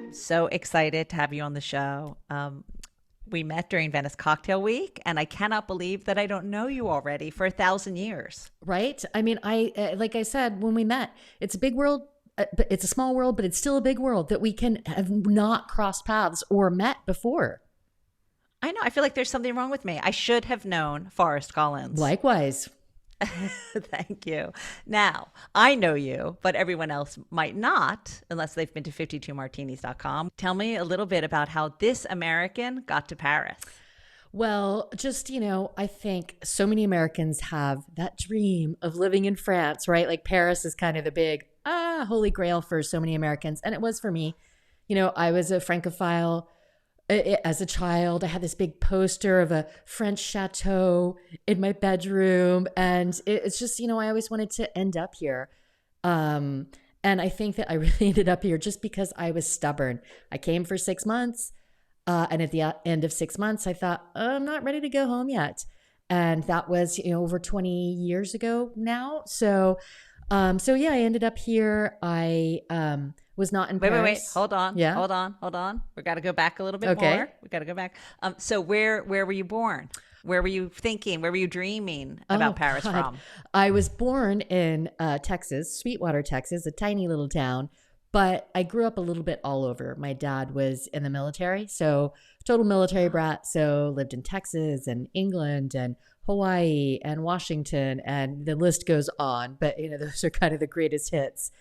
I'm so excited to have you on the show. We met during Venice Cocktail Week, and I cannot believe that I don't know you already for 1,000 years. Right? I mean, like I said when we met, it's a big world, but it's a small world, but it's still a big world that we can have not crossed paths or met before. I know. I feel like there's something wrong with me. I should have known Forrest Collins. Likewise. Thank you. Now, I know you, but everyone else might not unless they've been to 52martinis.com. Tell me a little bit about how this American got to Paris. Well, just, I think so many Americans have that dream of living in France, right? Like Paris is kind of the big, holy grail for so many Americans. And it was for me. I was a Francophile as a child. I had this big poster of a French chateau in my bedroom. And it's just, I always wanted to end up here. And I think that I really ended up here just because I was stubborn. I came for 6 months. And at the end of 6 months, I thought, I'm not ready to go home yet. And that was, over 20 years ago now. So yeah, I ended up here. I was not in Paris. Wait. Hold on. Yeah. Hold on. We got to go back a little bit more. We got to go back. So where were you born? Where were you thinking? Where were you dreaming about Paris God. from? I was born in Texas, Sweetwater, Texas, a tiny little town. But I grew up a little bit all over. My dad was in the military, so total military brat. So lived in Texas and England and Hawaii and Washington, and the list goes on. But those are kind of the greatest hits.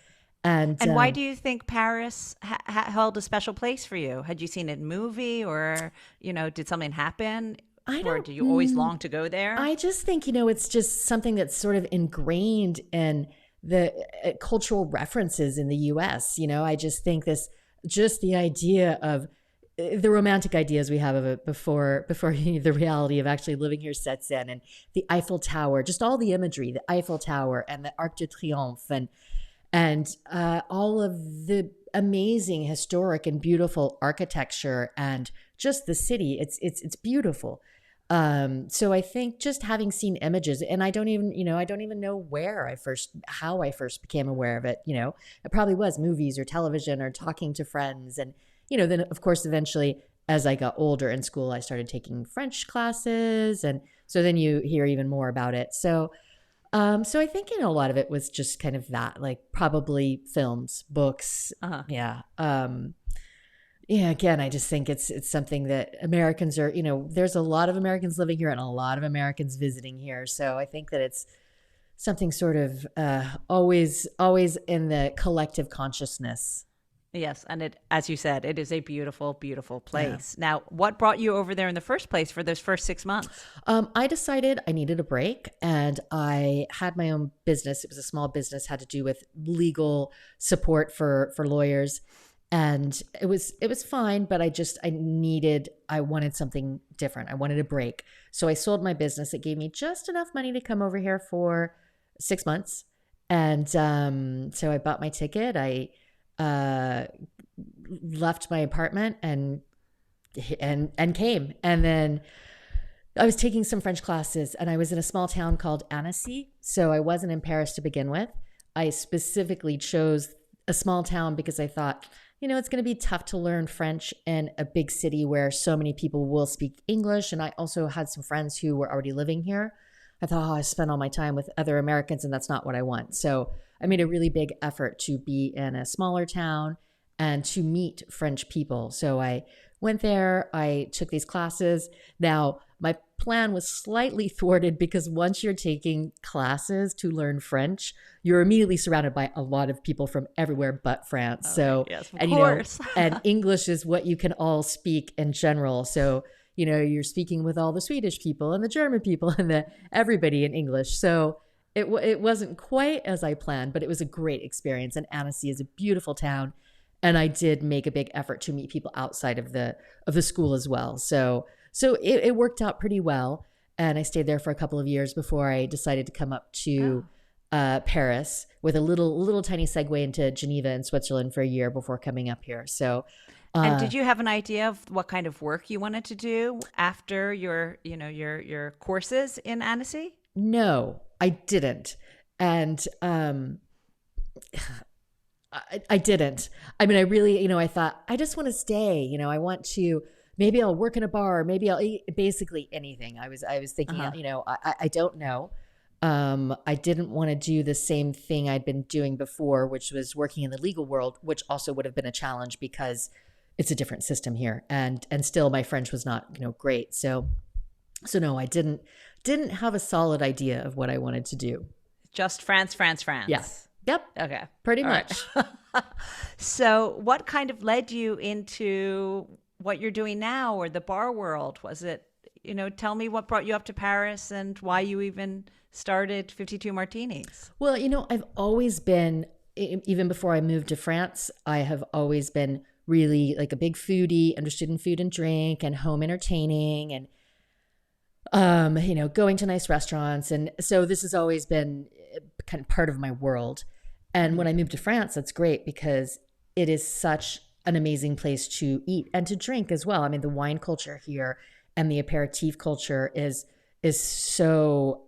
And why do you think Paris held a special place for you? Had you seen it in a movie, or did something happen? Or did you always long to go there? I just think it's just something that's sort of ingrained in the cultural references in the US. I just think just the idea of the romantic ideas we have of it before the reality of actually living here sets in, and the Eiffel Tower, just all the imagery, the Eiffel Tower and the Arc de Triomphe and all of the amazing historic and beautiful architecture and just the city. It's beautiful. So I think just having seen images, and I don't even know how I first became aware of it. It probably was movies or television or talking to friends. And, then of course, eventually as I got older in school, I started taking French classes. And so then you hear even more about it. So I think, a lot of it was just kind of that, like probably films, books. Yeah. Yeah, again, I just think it's something that Americans are, there's a lot of Americans living here and a lot of Americans visiting here. So I think that it's something sort of always in the collective consciousness. Yes. And it, as you said, it is a beautiful, beautiful place. Yeah. Now, what brought you over there in the first place for those first 6 months? I decided I needed a break, and I had my own business. It was a small business, had to do with legal support for lawyers. And it was fine, but I wanted something different. I wanted a break. So I sold my business. It gave me just enough money to come over here for 6 months. And so I bought my ticket. I left my apartment and came. And then I was taking some French classes, and I was in a small town called Annecy. So I wasn't in Paris to begin with. I specifically chose a small town because I thought, it's going to be tough to learn French in a big city where so many people will speak English. And I also had some friends who were already living here. I thought, I spent all my time with other Americans, and that's not what I want. So I made a really big effort to be in a smaller town and to meet French people. So I went there, I took these classes. Now, my plan was slightly thwarted because once you're taking classes to learn French, you're immediately surrounded by a lot of people from everywhere but France. So, yes, of and course. And English is what you can all speak in general. So, you're speaking with all the Swedish people and the German people and everybody in English. So it wasn't quite as I planned, but it was a great experience. And Annecy is a beautiful town. And I did make a big effort to meet people outside of the school as well. So it worked out pretty well. And I stayed there for a couple of years before I decided to come up to Paris with a little tiny segue into Geneva in Switzerland for a year before coming up here. So, and did you have an idea of what kind of work you wanted to do after your courses in Annecy? No, I didn't. And I didn't. I mean, I really, I thought, I just want to stay. I want to, maybe I'll work in a bar, maybe I'll eat basically anything. I was thinking, Uh-huh. I don't know. I didn't want to do the same thing I'd been doing before, which was working in the legal world, which also would have been a challenge because it's a different system here. And still my French was not, great. So no, I didn't have a solid idea of what I wanted to do. Just France, France, Yeah. France. Yep. Okay. Pretty All much. right. So, what kind of led you into what you're doing now or the bar world? Was it, tell me what brought you up to Paris and why you even started 52 Martinis? Well, I've always been, even before I moved to France, I have always been really like a big foodie, interested in food and drink and home entertaining and, going to nice restaurants. And so this has always been kind of part of my world. And when I moved to France, that's great because it is such an amazing place to eat and to drink as well. I mean, the wine culture here and the aperitif culture is so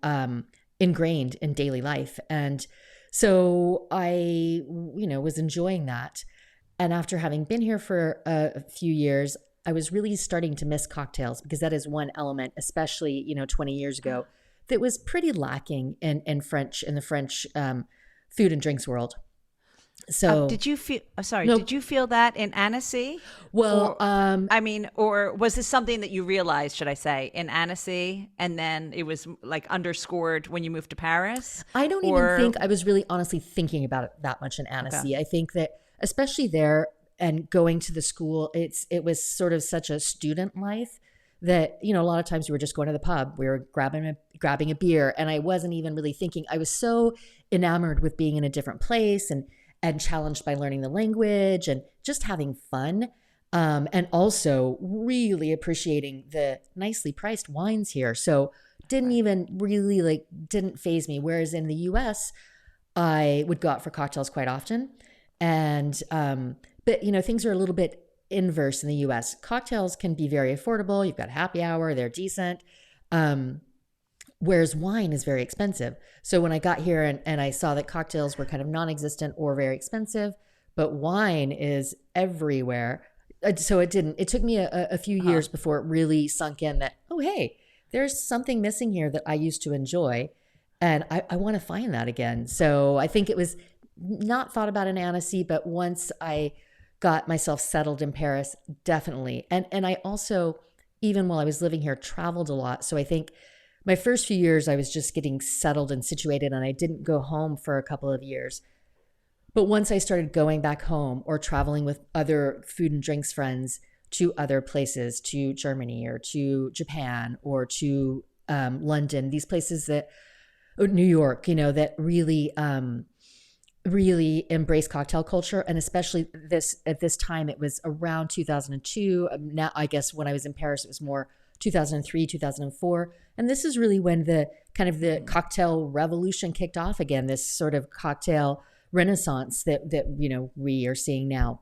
ingrained in daily life. And so I, was enjoying that. And after having been here for a few years, I was really starting to miss cocktails because that is one element, especially, 20 years ago, that was pretty lacking in the French food and drinks world. So did you feel, sorry, no, did you feel that in Annecy? well, Or was this something that you realized, should I say, in Annecy, and then it was like underscored when you moved to Paris? I don't Or, even think I was really honestly thinking about it that much in Annecy. I think that especially there and going to the school, it was sort of such a student life that, a lot of times we were just going to the pub, we were grabbing a beer, and I wasn't even really thinking. I was so enamored with being in a different place and challenged by learning the language and just having fun. And also really appreciating the nicely priced wines here. So didn't even really didn't faze me. Whereas in the US, I would go out for cocktails quite often. And, but things are a little bit inverse in the US. Cocktails can be very affordable. You've got happy hour, they're decent. Whereas wine is very expensive. So when I got here and I saw that cocktails were kind of non-existent or very expensive, but wine is everywhere. So it took me a few years before it really sunk in that, oh, hey, there's something missing here that I used to enjoy. And I want to find that again. So I think it was not thought about in Annecy, but once I got myself settled in Paris, definitely. And I also, even while I was living here, traveled a lot. So I think my first few years, I was just getting settled and situated, and I didn't go home for a couple of years. But once I started going back home or traveling with other food and drinks friends to other places, to Germany or to Japan or to London, these places that, or New York, that really, really embrace cocktail culture. And especially at this time, it was around 2002. Now, I guess when I was in Paris, it was more 2003, 2004. And this is really when the kind of the cocktail revolution kicked off again, this sort of cocktail renaissance that we are seeing now.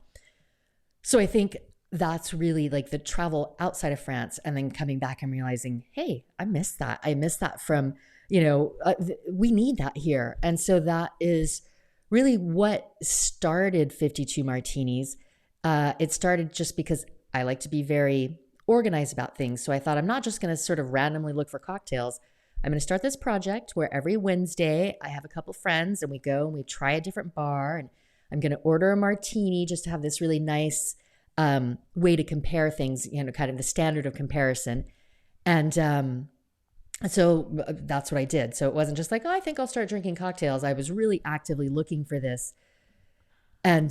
So I think that's really like the travel outside of France and then coming back and realizing, hey, I missed that. I missed that from, we need that here. And so that is really what started 52 Martinis. It started just because I like to be very organized about things. So I thought I'm not just going to sort of randomly look for cocktails. I'm going to start this project where every Wednesday I have a couple friends and we go and we try a different bar, and I'm going to order a martini just to have this really nice way to compare things, kind of the standard of comparison. And so that's what I did. So it wasn't just like, oh, I think I'll start drinking cocktails. I was really actively looking for this. And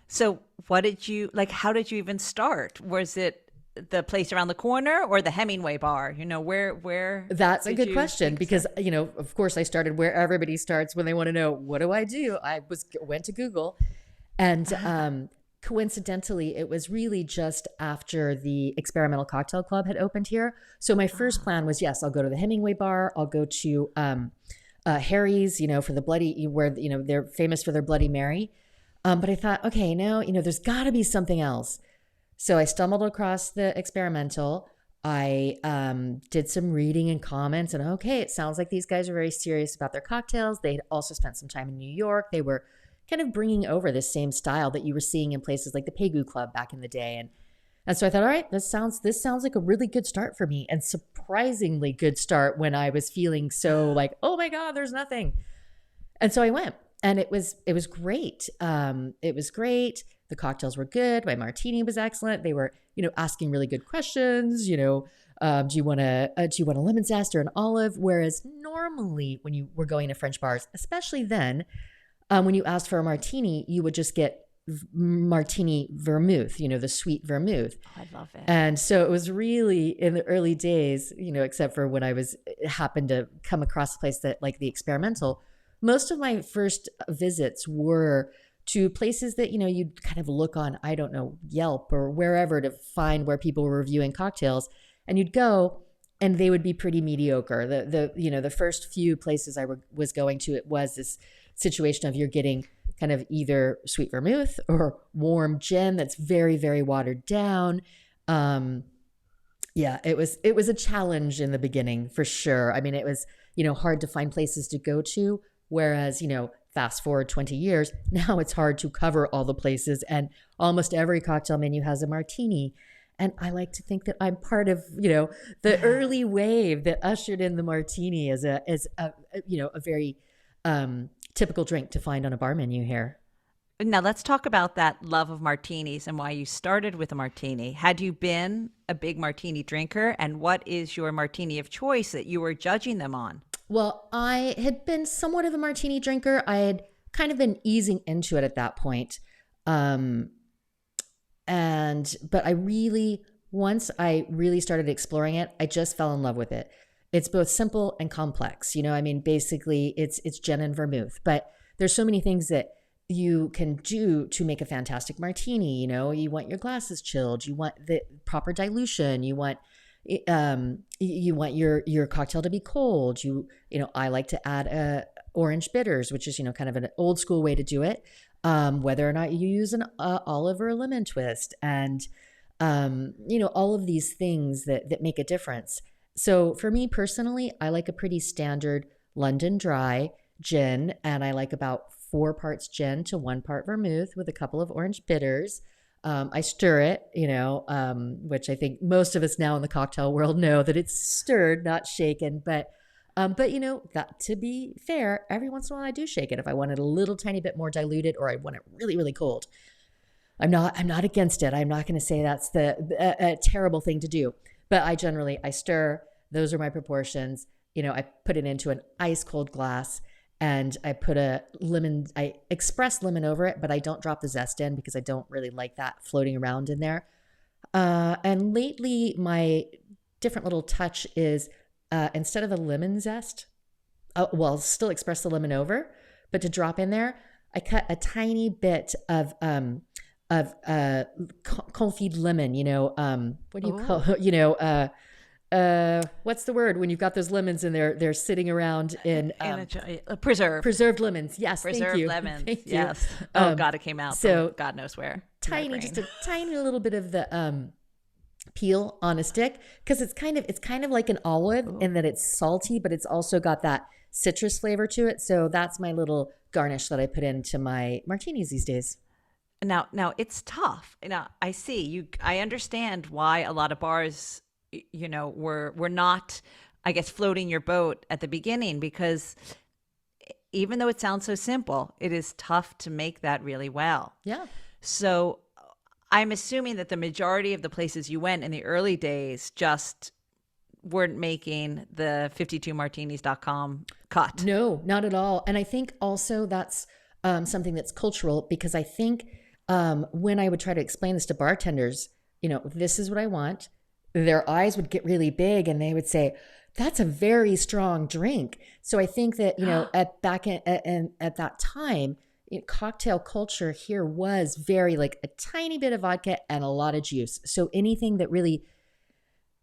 so what did you, how did you even start? Was it the place around the corner or the Hemingway bar? Where that's a good question because, of course I started where everybody starts when they want to know, what do? I went to Google, and coincidentally, it was really just after the Experimental Cocktail Club had opened here. So my first plan was, yes, I'll go to the Hemingway bar. I'll go to Harry's, for the bloody, where, they're famous for their Bloody Mary. But I thought, okay, now, there's got to be something else. So I stumbled across the Experimental. I did some reading and comments, and okay, it sounds like these guys are very serious about their cocktails. They'd also spent some time in New York. They were kind of bringing over this same style that you were seeing in places like the Pegu Club back in the day. And so I thought, all right, this sounds like a really good start for me, and surprisingly good start when I was feeling so like, oh my God, there's nothing. And so I went, and it was great. It was great. The cocktails were good. My martini was excellent. They were, asking really good questions. Do you want a lemon zest or an olive? Whereas normally when you were going to French bars, especially then, when you asked for a martini, you would just get martini vermouth, the sweet vermouth. Oh, I love it. And so it was really in the early days, except for when I happened to come across a place that like the experimental, most of my first visits were to places that, you'd kind of look on, I don't know, Yelp or wherever to find where people were reviewing cocktails. And you'd go and they would be pretty mediocre. The first few places I was going to, it was this situation of you're getting kind of either sweet vermouth or warm gin that's very, very watered down. Yeah, it was a challenge in the beginning for sure. I mean, it was, hard to find places to go to. Whereas, fast forward 20 years, now it's hard to cover all the places, and almost every cocktail menu has a martini. And I like to think that I'm part of, the early wave that ushered in the martini as a very typical drink to find on a bar menu here. Now let's talk about that love of martinis and why you started with a martini. Had you been a big martini drinker, and what is your martini of choice that you were judging them on? Well, I had been somewhat of a martini drinker. I had kind of been easing into it at that point. But once I really started exploring it, I just fell in love with it. It's both simple and complex. Basically it's gin and vermouth, but there's so many things that you can do to make a fantastic martini. You want your glasses chilled, you want the proper dilution, you want your cocktail to be cold. I like to add orange bitters, which is, kind of an old school way to do it. Whether or not you use an olive or a lemon twist, and all of these things that make a difference. So for me personally, I like a pretty standard London dry gin, and I like about 4 parts gin to 1 part vermouth with a couple of orange bitters. I stir it, which I think most of us now in the cocktail world know that it's stirred, not shaken. But got to be fair, every once in a while I do shake it if I want it a little tiny bit more diluted, or I want it really, really cold. I'm not against it. I'm not going to say that's a terrible thing to do. But I stir. Those are my proportions. I put it into an ice cold glass. And I put I express lemon over it, but I don't drop the zest in because I don't really like that floating around in there. And lately, my different little touch is instead of a lemon zest, still express the lemon over, but to drop in there, I cut a tiny bit of confit lemon. What do you call? What's the word when you've got those lemons and they're sitting around in preserved lemons. Yes, preserved thank you. lemons. Thank you. Yes. Oh God, it came out. So from God knows where. Just a tiny little bit of the peel on a stick, because it's kind of like an olive. Ooh. In that it's salty, but it's also got that citrus flavor to it. So that's my little garnish that I put into my martinis these days. Now it's tough. Now I see you. I understand why a lot of bars, we're not, I guess, floating your boat at the beginning, because even though it sounds so simple, it is tough to make that really well. Yeah. So I'm assuming that the majority of the places you went in the early days just weren't making the 52martinis.com cut. No, not at all. And I think also that's something that's cultural, because I think when I would try to explain this to bartenders, this is what I want, their eyes would get really big and they would say, that's a very strong drink. So I think that, at that time, cocktail culture here was very like a tiny bit of vodka and a lot of juice. So anything that really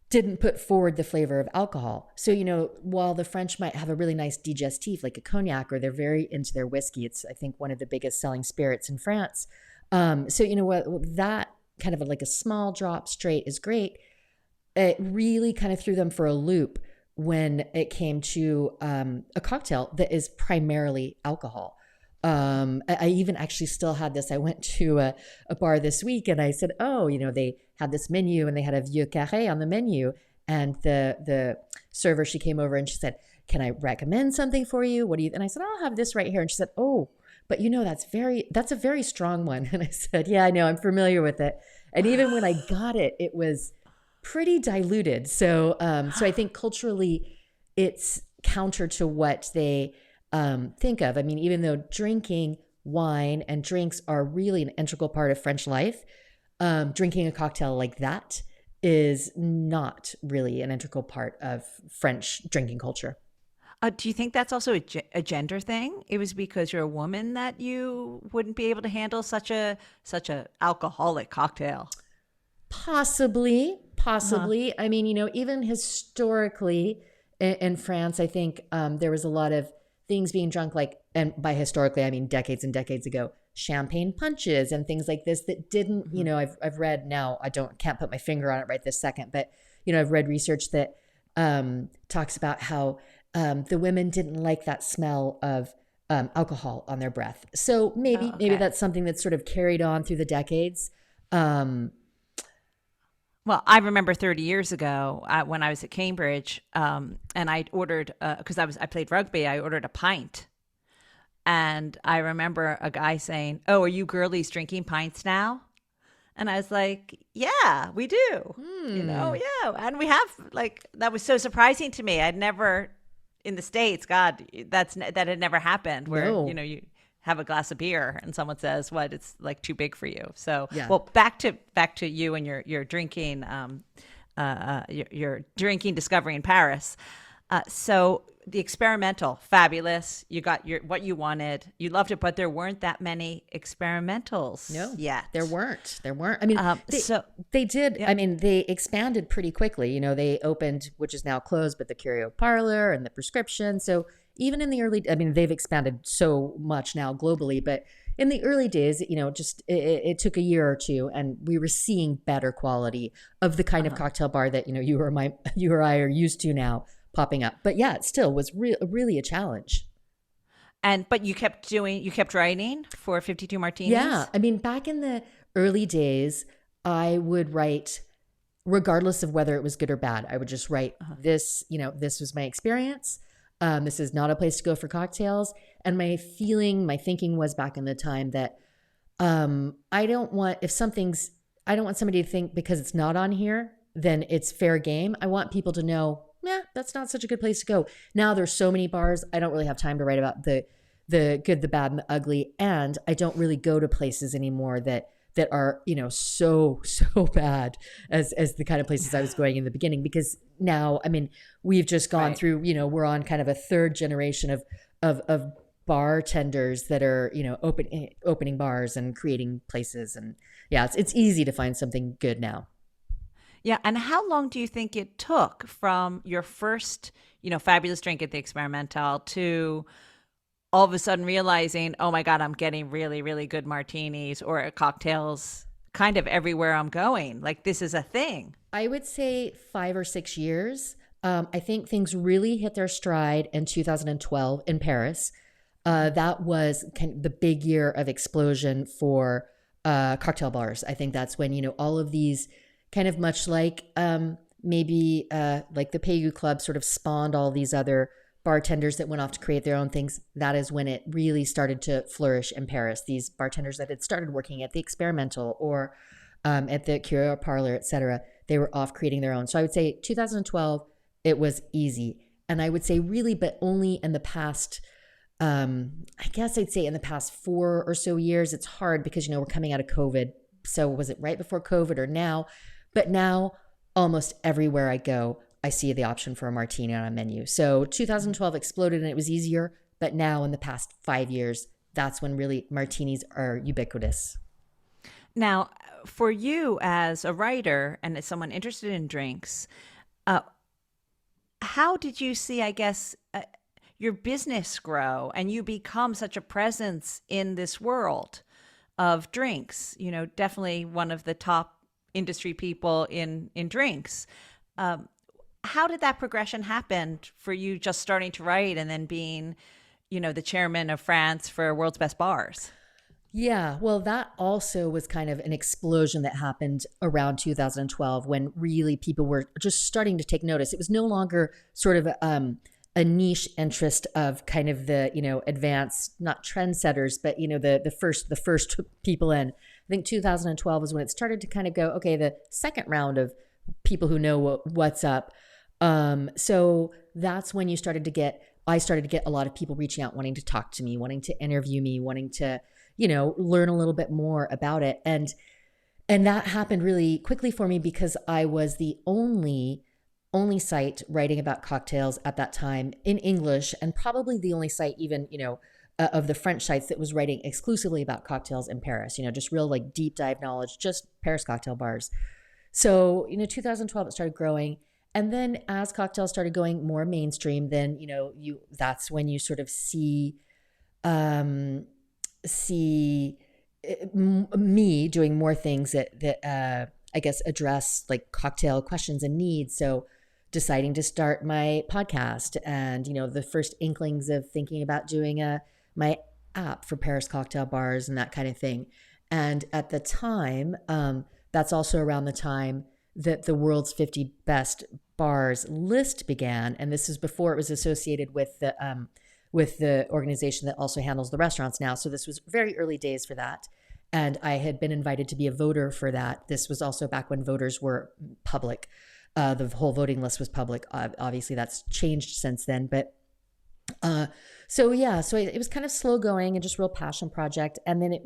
didn't put forward the flavor of alcohol. So, while the French might have a really nice digestif, like a cognac, or they're very into their whiskey, it's, I think, one of the biggest selling spirits in France. So, that kind of like a small drop straight is great. It really kind of threw them for a loop when it came to a cocktail that is primarily alcohol. I even actually still had this. I went to a bar this week and I said, oh, they had this menu and they had a vieux carré on the menu. And the server, she came over and she said, can I recommend something for you? What do you, and I said, I'll have this right here. And she said, oh, but that's a very strong one. And I said, yeah, I know, I'm familiar with it. And even when I got it, it was pretty diluted. So I think culturally it's counter to what they think of. I mean, even though drinking wine and drinks are really an integral part of French life, drinking a cocktail like that is not really an integral part of French drinking culture. Do you think that's also a gender thing? It was because you're a woman that you wouldn't be able to handle such a alcoholic cocktail. Possibly, Uh-huh. possibly. I mean, even historically in France, I think there was a lot of things being drunk, like, and by historically, I mean decades and decades ago, champagne punches and things like this that didn't, Hmm. I've read now, can't put my finger on it right this second, but, I've read research that talks about how the women didn't like that smell of alcohol on their breath. So Oh, maybe okay. that's something that's sort of carried on through the decades. Um, Well, I remember 30 years ago when I was at Cambridge, and I ordered because I played rugby. I ordered a pint, and I remember a guy saying, "Oh, are you girlies drinking pints now?" And I was like, "Yeah, we do." hmm. Yeah, and we have like that was so surprising to me. I'd never in the States, God, that had never happened where, No. you have a glass of beer and someone says, "What? It's like too big for you." So, Yeah. well, back to you and your drinking your drinking discovery in Paris. So the experimental, fabulous. You got your what you wanted. You loved it, but there weren't that many experimentals No, there yet. weren't. There weren't. I mean, So they did. yeah. I mean, they expanded pretty quickly. They opened, which is now closed, but the Curio Parlor and the Prescription. So even in the early, I mean, they've expanded so much now globally, but in the early days, just it took a year or two, and we were seeing better quality of the kind of Uh-huh. cocktail bar that you or I are used to now popping up. But yeah, it still was really a challenge. And but you kept writing for 52 Yeah. martinis. I mean, back in the early days, I would write, regardless of whether it was good or bad, I would just write Uh-huh. this, this was my experience. This is not a place to go for cocktails. And my thinking was back in the time that I don't want, I don't want somebody to think because it's not on here, then it's fair game. I want people to know, yeah, that's not such a good place to go. Now there's so many bars. I don't really have time to write about the good, the bad, and the ugly. And I don't really go to places anymore that are, so bad as the kind of places I was going in the beginning. Because now, I mean, we've just gone Right. through, we're on kind of a third generation of bartenders that are, opening bars and creating places. And yeah, it's easy to find something good now. Yeah, and how long do you think it took from your first, fabulous drink at the experimental to all of a sudden realizing, oh my God, I'm getting really, really good martinis or cocktails kind of everywhere I'm going. Like this is a thing. I would say 5 or 6 years. I think things really hit their stride in 2012 in Paris. Uh-huh. That was kind of the big year of explosion for cocktail bars. I think that's when, all of these kind of much like maybe like the Pegu Club sort of spawned all these other bartenders that went off to create their own things. That is when it really started to flourish in Paris. These bartenders that had started working at the Experimental or at the Curio Parlor, etc., they were off creating their own. So I would say 2012, it was easy. And I would say really, but only in the past, I guess I'd say in the past 4 or so years, it's hard because, we're coming out of COVID. So was it right before COVID or now? But now almost everywhere I go, I see the option for a martini on a menu. So Mhm. 2012 exploded and it was easier. But now in the past 5 years, that's when really martinis are ubiquitous. Now, for you as a writer and as someone interested in drinks, uh, how did you see, I guess, your business grow and you become such a presence in this world of drinks? Definitely one of the top industry people in drinks. Um, how did that progression happen for you just starting to write and then being, the chairman of France for World's Best Bars. Yeah, well, that also was kind of an explosion that happened around 2012 when really people were just starting to take notice. It was no longer sort of a niche interest of kind of the advanced, not trendsetters, but the first people in. I think 2012 is when it started to kind of go, okay, the second round of people who know what's up. So that's when I started to get a lot of people reaching out, wanting to talk to me, wanting to interview me, wanting to learn a little bit more about it. And that happened really quickly for me because I was the only site writing about cocktails at that time in English, and probably the only site even, of the French sites that was writing exclusively about cocktails in Paris, just real like deep dive knowledge, just Paris cocktail bars. So, 2012, it started growing. And then as cocktails started going more mainstream, then, that's when you sort of see me doing more things that I guess address like cocktail questions and needs. So deciding to start my podcast and, the first inklings of thinking about doing my app for Paris cocktail bars and that kind of thing. And at the time, that's also around the time that the world's 50 best bars list began. And this is before it was associated with the organization that also handles the restaurants now. So this was very early days for that. And I had been invited to be a voter for that. This was also back when voters were public. The whole voting list was public. Obviously, that's changed since then. But so it was kind of slow going and just real passion project. And then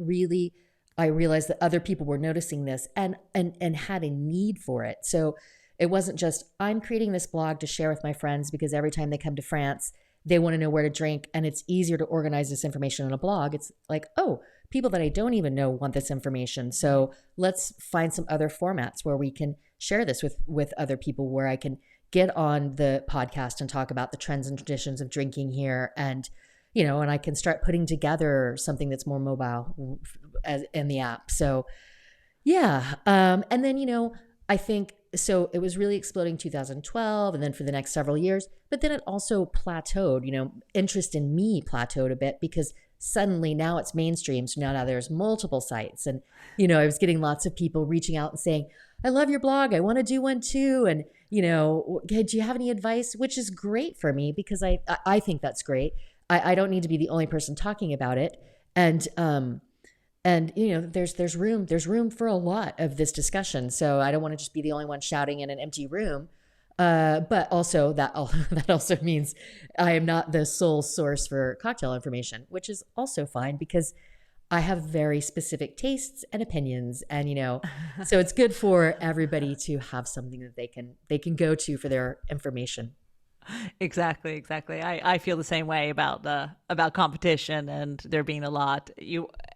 I realized that other people were noticing this and had a need for it. So it wasn't just, I'm creating this blog to share with my friends because every time they come to France, they want to know where to drink, and it's easier to organize this information in a blog. It's like, oh, people that I don't even know want this information. So let's find some other formats where we can share this with other people, where I can get on the podcast and talk about the trends and traditions of drinking here. And, and I can start putting together something that's more mobile in the app. So yeah. And then, I think, so it was really exploding 2012 and then for the next several years, but then it also plateaued, interest in me plateaued a bit because suddenly now it's mainstream. So now there's multiple sites and, I was getting lots of people reaching out and saying, I love your blog. I want to do one too. And, do you have any advice? Which is great for me because I think that's great. I don't need to be the only person talking about it. And there's room for a lot of this discussion. So I don't want to just be the only one shouting in an empty room. But also that also means I am not the sole source for cocktail information, which is also fine because I have very specific tastes and opinions, and so it's good for everybody to have something that they can go to for their information. Exactly. I feel the same way about competition and there being a lot.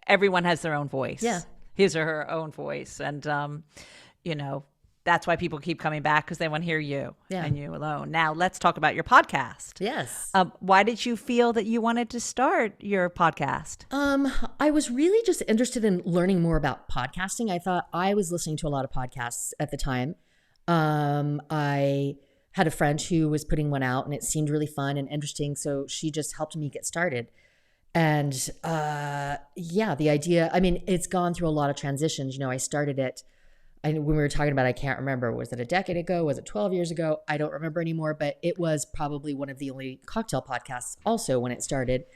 Everyone has their own voice. Yeah. His or her own voice. And, that's why people keep coming back because they want to hear you and you alone. Now, let's talk about your podcast. Yes. Why did you feel that you wanted to start your podcast? I was really just interested in learning more about podcasting. I thought I was listening to a lot of podcasts at the time. I had a friend who was putting one out and it seemed really fun and interesting. So she just helped me get started. And the idea, it's gone through a lot of transitions. I started it, when we were talking about, I can't remember, was it a decade ago? Was it 12 years ago? I don't remember anymore, but it was probably one of the only cocktail podcasts also when it started.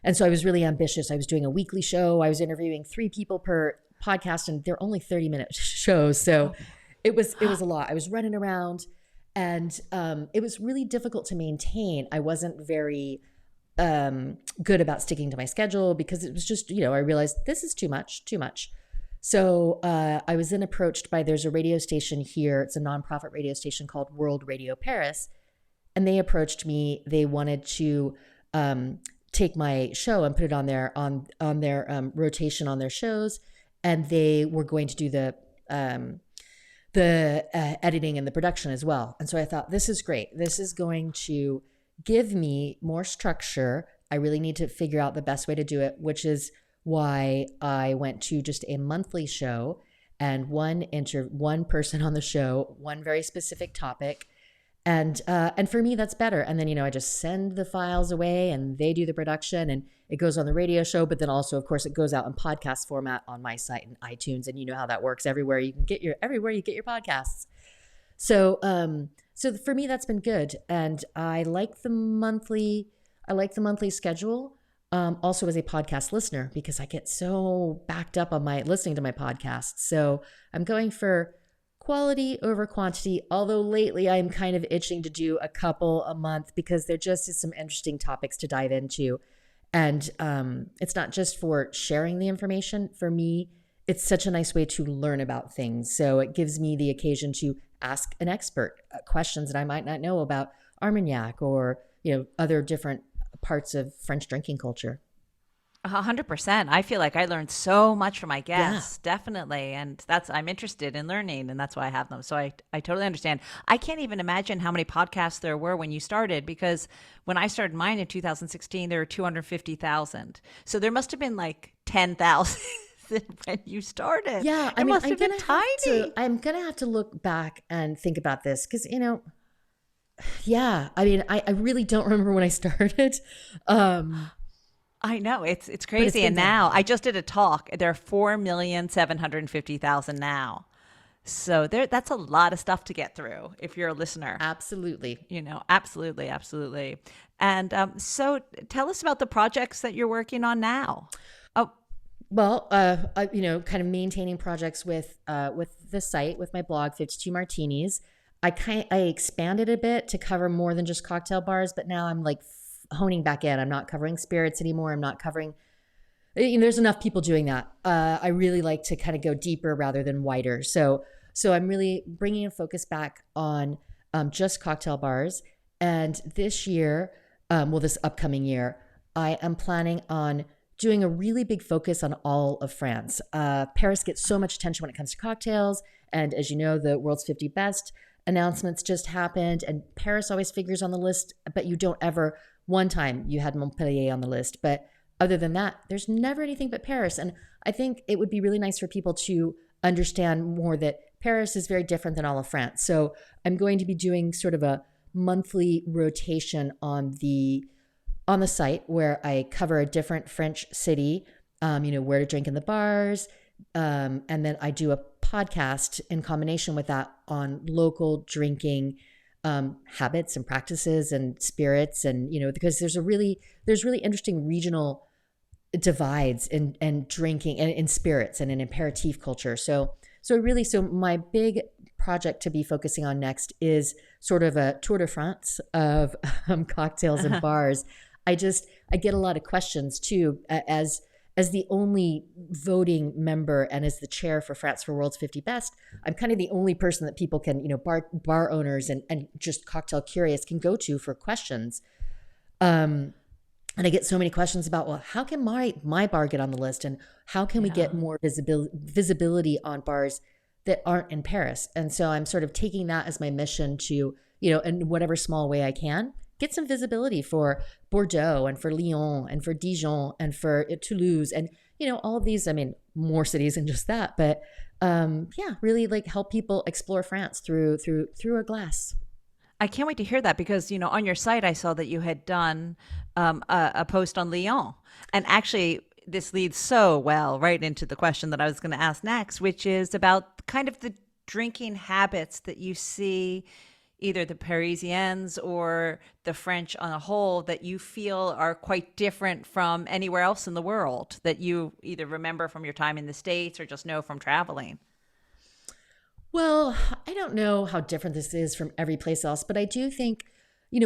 And so I was really ambitious. I was doing a weekly show. I was interviewing 3 people per podcast and they're only 30-minute shows. So it was a lot. I was running around and it was really difficult to maintain. I wasn't very good about sticking to my schedule because it was just, I realized this is too much. So I was then approached there's a radio station here. It's a nonprofit radio station called World Radio Paris. And they approached me. They wanted to take my show and put it on their rotation on their shows. And they were going to do the editing and the production as well. And so I thought, this is great. This is going to give me more structure. I really need to figure out the best way to do it, which is why I went to just a monthly show and one person on the show, one very specific topic. And for me, that's better. And then, I just send the files away and they do the production and it goes on the radio show. But then also, of course, it goes out in podcast format on my site and iTunes. And you know how that works everywhere you get your podcasts. So for me, that's been good. And I like the monthly schedule. Also as a podcast listener, because I get so backed up on my listening to my podcasts. So I'm going for quality over quantity, although lately I'm kind of itching to do a couple a month because there just is some interesting topics to dive into. And it's not just for sharing the information. For me, it's such a nice way to learn about things. So it gives me the occasion to ask an expert questions that I might not know about Armagnac or, other different parts of French drinking culture. 100%. I feel like I learned so much from my Yeah. guests, definitely. And I'm interested in learning, and that's why I have them. So I totally understand. I can't even imagine how many podcasts there were when you started, because when I started mine in 2016, there were 250,000. So there must have been like 10,000 when you started. Yeah, It must I'm have been gonna have tiny. to. I'm gonna have to look back and think about this because yeah. I really don't remember when I started, um, I know it's but it's crazy. been And down. now Yeah, I just did a talk. There are 4,750,000 now. So that's a lot of stuff to get through if you're a listener. absolutely. Absolutely, absolutely. And so tell us about the projects that you're working on now. Oh, Well, kind of maintaining projects with the site, with my blog, 52 Martinis. I expanded a bit to cover more than just cocktail bars, but now I'm like honing back in. I'm not covering spirits anymore. I'm not covering. There's enough people doing that. I really like to kind of go deeper rather than wider. So I'm really bringing a focus back on just cocktail bars. And this year, this upcoming year, I am planning on doing a really big focus on all of France. Paris gets so much attention when it comes to cocktails. And as you know, the world's 50 best announcements just happened. And Paris always figures on the list, but you don't ever, one time you had Montpellier on the list. But other than that, there's never anything but Paris. And I think it would be really nice for people to understand more that Paris is very different than all of France. So I'm going to be doing sort of a monthly rotation on the site where I cover a different French city, where to drink in the bars. And then I do a podcast in combination with that on local drinking habits and practices and spirits. And, because there's really interesting regional divides in drinking and in spirits and in aperitif culture. So my big project to be focusing on next is sort of a tour de France of cocktails and bars. I get a lot of questions too, as the only voting member and as the chair for France for World's 50 Best. I'm kind of the only person that people can, bar owners and just cocktail curious can go to for questions. And I get so many questions about, well, how can my bar get on the list, and how can we yeah. get more visibility on bars that aren't in Paris? And so I'm sort of taking that as my mission to, in whatever small way I can, get some visibility for Bordeaux and for Lyon and for Dijon and for Toulouse and, all of these, more cities than just that. But really like help people explore France through a glass. I can't wait to hear that because, on your site, I saw that you had done a post on Lyon. And actually, this leads so well right into the question that I was going to ask next, which is about kind of the drinking habits that you see either the Parisians or the French on a whole that you feel are quite different from anywhere else in the world that you either remember from your time in the States or just know from traveling. Well, I don't know how different this is from every place else, but I do think,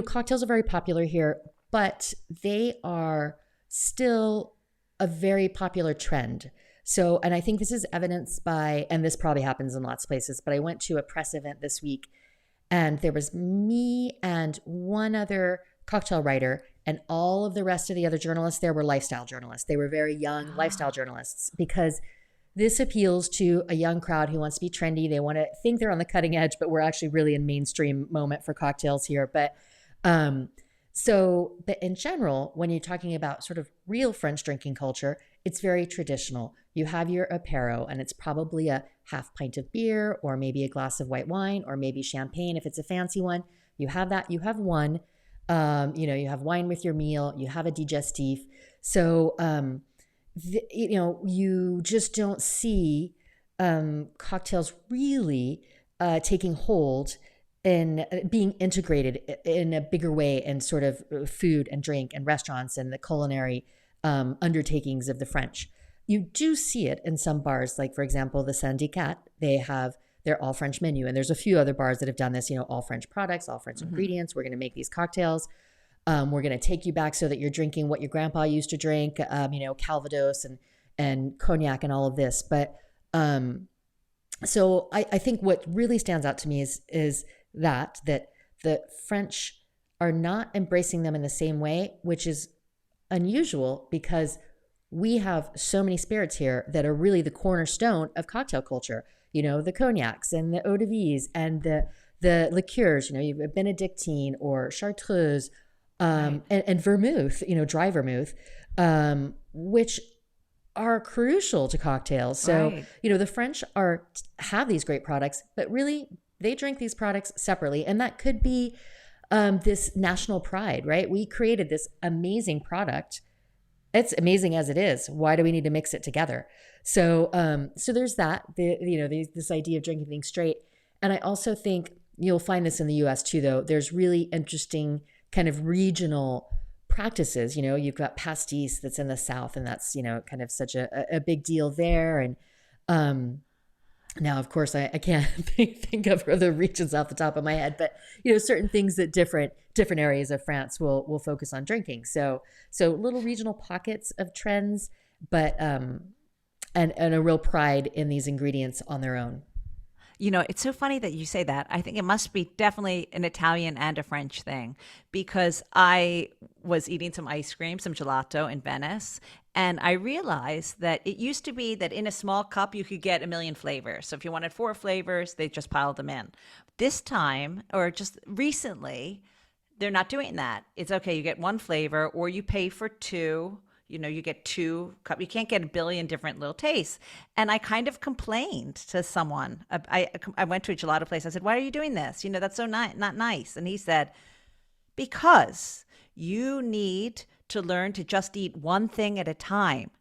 cocktails are very popular here, but they are still a very popular trend. So, and I think this is evidenced by, and this probably happens in lots of places, but I went to a press event this week and there was me and one other cocktail writer, and all of the rest of the other journalists there were lifestyle journalists. They were very young lifestyle journalists because this appeals to a young crowd who wants to be trendy. They want to think they're on the cutting edge, but we're actually really in mainstream moment for cocktails here. But but in general, when you're talking about sort of real French drinking culture, it's very traditional. You have your apéro, and it's probably a half pint of beer or maybe a glass of white wine or maybe champagne if it's a fancy one. You have that, you have one, you have wine with your meal, you have a digestif. So, you just don't see cocktails really taking hold and being integrated in a bigger way in sort of food and drink and restaurants and the culinary undertakings of the French. You do see it in some bars, like for example, the Syndicat. They're all French menu, and there's a few other bars that have done this. All French products, all French ingredients. We're going to make these cocktails. We're going to take you back so that you're drinking what your grandpa used to drink. Calvados and cognac and all of this. But so I think what really stands out to me is that the French are not embracing them in the same way, which is unusual because we have so many spirits here that are really the cornerstone of cocktail culture. The cognacs and the eau de vie and the liqueurs. You have Benedictine or Chartreuse, and vermouth. Dry vermouth, which are crucial to cocktails. So the French have these great products, but really they drink these products separately, and that could be this national pride, right? We created this amazing product. It's amazing as it is. Why do we need to mix it together? So there's that. This idea of drinking things straight, and I also think you'll find this in the U.S. too. Though there's really interesting kind of regional practices. You've got pastis that's in the South, and that's kind of such a big deal there. And now, of course, I can't think of other regions off the top of my head, but certain things that different areas of France will focus on drinking. So little regional pockets of trends, but and a real pride in these ingredients on their own. It's so funny that you say that. I think it must be definitely an Italian and a French thing, because I was eating some ice cream, some gelato in Venice, and I realized that it used to be that in a small cup you could get a million flavors. So if you wanted 4 flavors, they just piled them in. This time, or just recently, they're not doing that. It's okay, you get 1 flavor, or you pay for 2. You get 2 cups. You can't get a billion different little tastes. And I kind of complained to someone. I went to a gelato place. I said, "Why are you doing this? That's so not nice." And he said, "Because you need to learn to just eat one thing at a time.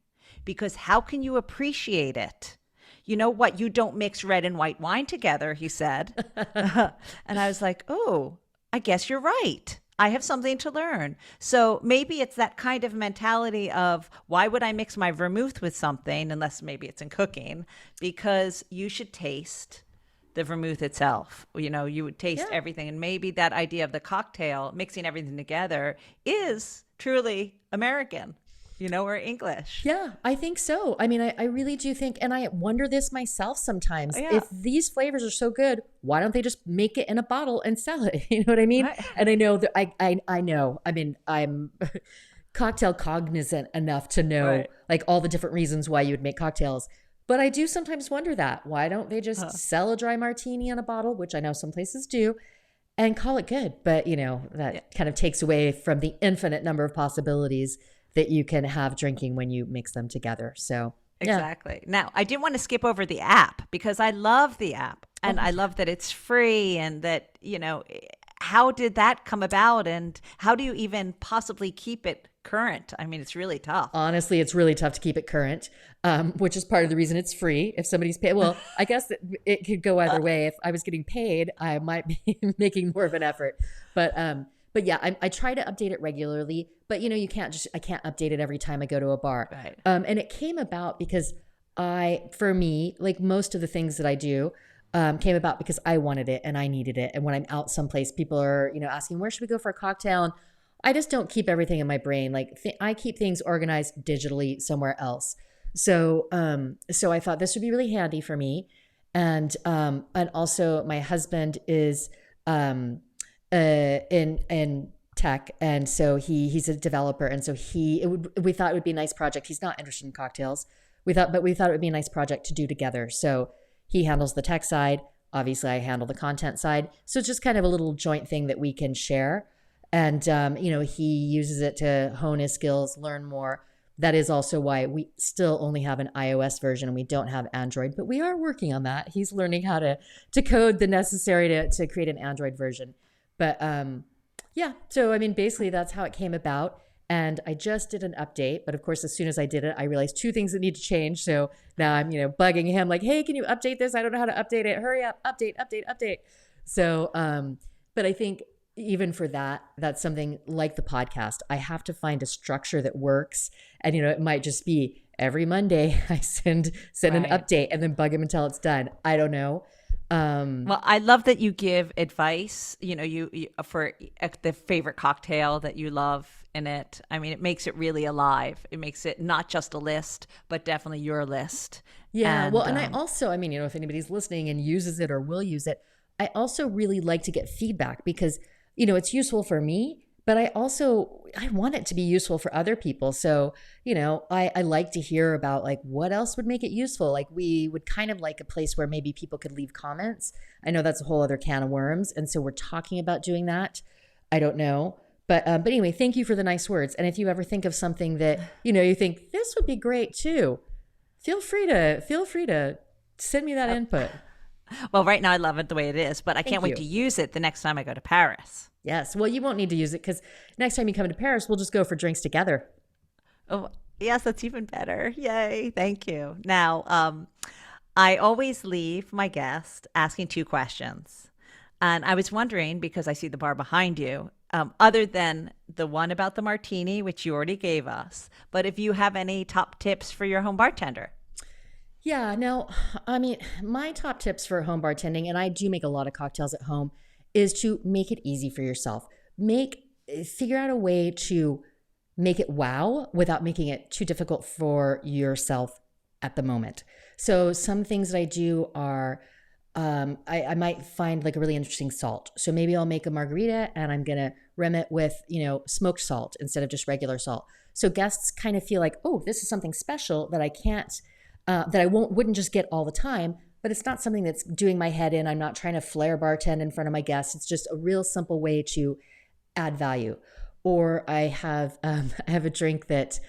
Because how can you appreciate it? You know what? You don't mix red and white wine together," he said. And I was like, "Oh, I guess you're right. I have something to learn." So maybe it's that kind of mentality of, why would I mix my vermouth with something unless maybe it's in cooking? Because you should taste the vermouth itself. You would taste everything. And maybe that idea of the cocktail, mixing everything together, is truly American, or English. Yeah, I think so. I mean, I really do think, and I wonder this myself sometimes. If these flavors are so good, why don't they just make it in a bottle and sell it? You know what I mean? Right. And I know that I know. I mean, I'm cocktail cognizant enough to know like all the different reasons why you would make cocktails. But I do sometimes wonder that. Why don't they just sell a dry martini in a bottle, which I know some places do, and call it good? But, that kind of takes away from the infinite number of possibilities that you can have drinking when you mix them together. So exactly. Now, I didn't want to skip over the app, because I love the app, and I love that it's free, and that, how did that come about, and how do you even possibly keep it current? I mean, it's really tough. Honestly, it's really tough to keep it current, which is part of the reason it's free. If somebody's paid, well, I guess it could go either way. If I was getting paid, I might be making more of an effort. But yeah, I try to update it regularly, but I can't update it every time I go to a bar. Right. And it came about because for me, like most of the things that I do, came about because I wanted it and I needed it. And when I'm out someplace, people are, asking, where should we go for a cocktail? And I just don't keep everything in my brain. Like I keep things organized digitally somewhere else. So I thought this would be really handy for me. And also my husband is, in tech, and so he's a developer, and so we thought it would be a nice project. He's not interested in cocktails. We thought it would be a nice project to do together. So he handles the tech side. Obviously, I handle the content side. So it's just kind of a little joint thing that we can share. And he uses it to hone his skills, learn more. That is also why we still only have an iOS version and we don't have Android, but we are working on that. He's learning how to code the necessary to create an Android version. But yeah, so I mean, basically that's how it came about. And I just did an update, but of course, as soon as I did it, I realized two things that need to change. So now I'm, bugging him like, "Hey, can you update this? I don't know how to update it. Hurry up, update, update, update." So, but I think even for that, that's something like the podcast. I have to find a structure that works, and it might just be every Monday I send an Right. update and then bug him until it's done. I don't know. Um, Well, I love that you give advice, you for the favorite cocktail that you love in it. I mean, it makes it really alive. It makes it not just a list, but definitely your list. Yeah, well, And and I also, I mean, if anybody's listening and uses it or will use it, I also really like to get feedback because, it's useful for me, but I want it to be useful for other people. So, I like to hear about like what else would make it useful. Like we would kind of like a place where maybe people could leave comments. I know that's a whole other can of worms, and so we're talking about doing that. I don't know. But anyway, thank you for the nice words. And if you ever think of something that, you think this would be great too, feel free to send me that input. well, right now I love it the way it is, but I can't Thank wait to you. use it the next time I go to Paris. Yes. Well, you won't need to use it because next time you come to Paris, we'll just go for drinks together. Oh, yes, that's even better. Yay. Thank you. Now, I always leave my guest asking two questions. And I was wondering, because I see the bar behind you, other than the one about the martini, which you already gave us, but if you have any top tips for your home bartender. Yeah. Now, I mean, my top tips for home bartending, and I do make a lot of cocktails at home, is to make it easy for yourself. Figure out a way to make it wow without making it too difficult for yourself at the moment. So some things that I do are I might find like a really interesting salt. So maybe I'll make a margarita and I'm gonna rim it with, smoked salt instead of just regular salt. So guests kind of feel like, oh, this is something special that I can't, that I wouldn't just get all the time. But it's not something that's doing my head in. I'm not trying to flair bartend in front of my guests. It's just a real simple way to add value. Or I have a drink that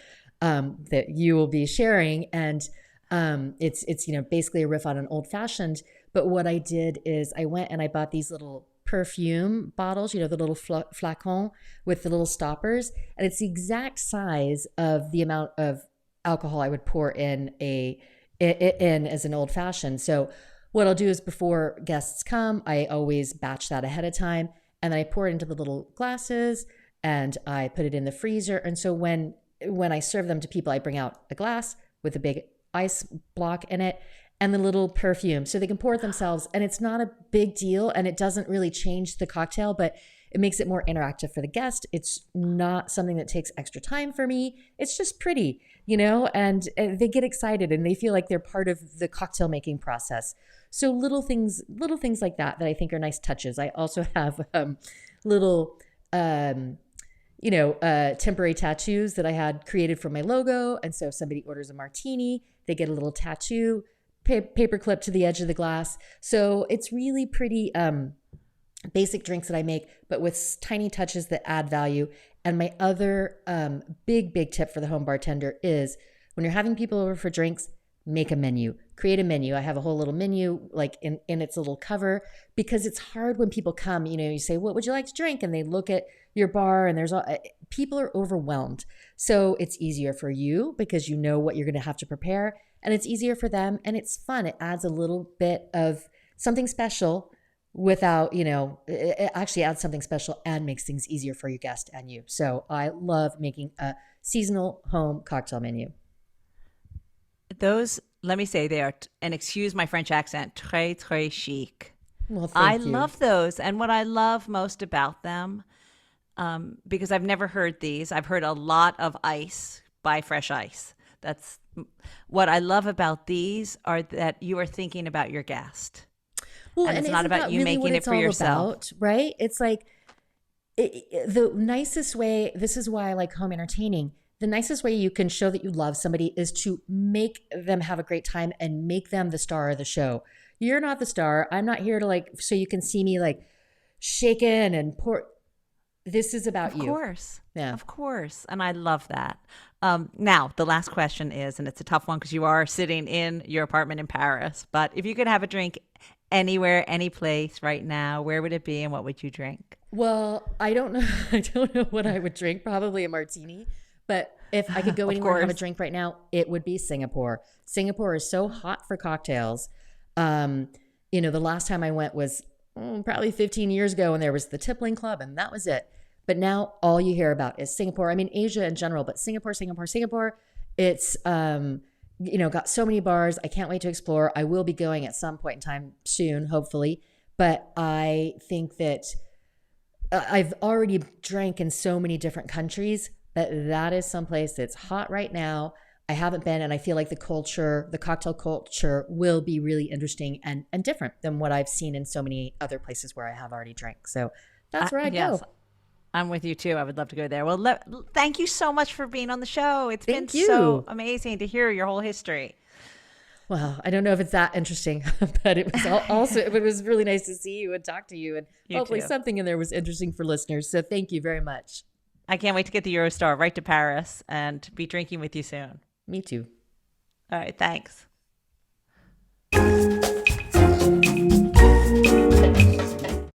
you will be sharing, and it's basically a riff on an old fashioned. But what I did is I went and I bought these little perfume bottles, the little flacon with the little stoppers, and it's the exact size of the amount of alcohol I would pour in as an old fashioned. So what I'll do is before guests come, I always batch that ahead of time, and then I pour it into the little glasses and I put it in the freezer. And so when I serve them to people, I bring out a glass with a big ice block in it and the little perfume so they can pour it themselves. And it's not a big deal and it doesn't really change the cocktail, but it makes it more interactive for the guest. It's not something that takes extra time for me. It's just pretty, and they get excited and they feel like they're part of the cocktail making process. So little things like that I think are nice touches. I also have little, temporary tattoos that I had created for my logo. And so if somebody orders a martini, they get a little tattoo paper clip to the edge of the glass. So it's really pretty basic drinks that I make, but with tiny touches that add value. And my other big tip for the home bartender is when you're having people over for drinks, make a menu, create a menu. I have a whole little menu like in its little cover because it's hard when people come, you say, what would you like to drink? And they look at your bar and people are overwhelmed. So it's easier for you because you know what you're going to have to prepare, and it's easier for them and it's fun. It adds a little bit of something special without, it actually adds something special and makes things easier for your guest and you. So I love making a seasonal home cocktail menu. Those, let me say, they are, and excuse my French accent, très, très chic. Well, I thank you. love those. And what I love most about them, because I've never heard these, I've heard a lot of ice, buy fresh ice. That's what I love about these are that you are thinking about your guest. Well, And and it's not isn't about that you really what making it it's for all yourself. about, right? It's like the nicest way, this is why I like home entertaining. The nicest way you can show that you love somebody is to make them have a great time and make them the star of the show. You're not the star. I'm not here to so you can see me shaking and pour. This is about Of you. course. Yeah. Of course. And I love that. Now, the last question is, and it's a tough one because you are sitting in your apartment in Paris, but if you could have a drink anywhere, any place right now, where would it be and what would you drink? Well, I don't know. I don't know what I would drink. Probably a martini. But if I could go Of anywhere and have a course. drink right now, it would be Singapore. Singapore is so hot for cocktails. Um, the last time I went was probably 15 years ago, and there was the Tippling Club, and that was it. But now all you hear about is Singapore. I mean, Asia in general, but Singapore, Singapore, Singapore. It's got so many bars. I can't wait to explore. I will be going at some point in time soon, hopefully. But I think that I've already drank in so many different countries that is someplace that's hot right now. I haven't been, and I feel like the cocktail culture will be really interesting and different than what I've seen in so many other places where I have already drank. So that's where I'd Yes, go. I'm with you too. I would love to go there. Well, thank you so much for being on the show. It's been Thank so you. amazing to hear your whole history. Well, I don't know if it's that interesting, but it was also it was really nice to see you and talk to you, and You hopefully too. something in there was interesting for listeners. So thank you very much. I can't wait to get the Eurostar right to Paris and be drinking with you soon. Me too. All right. Thanks.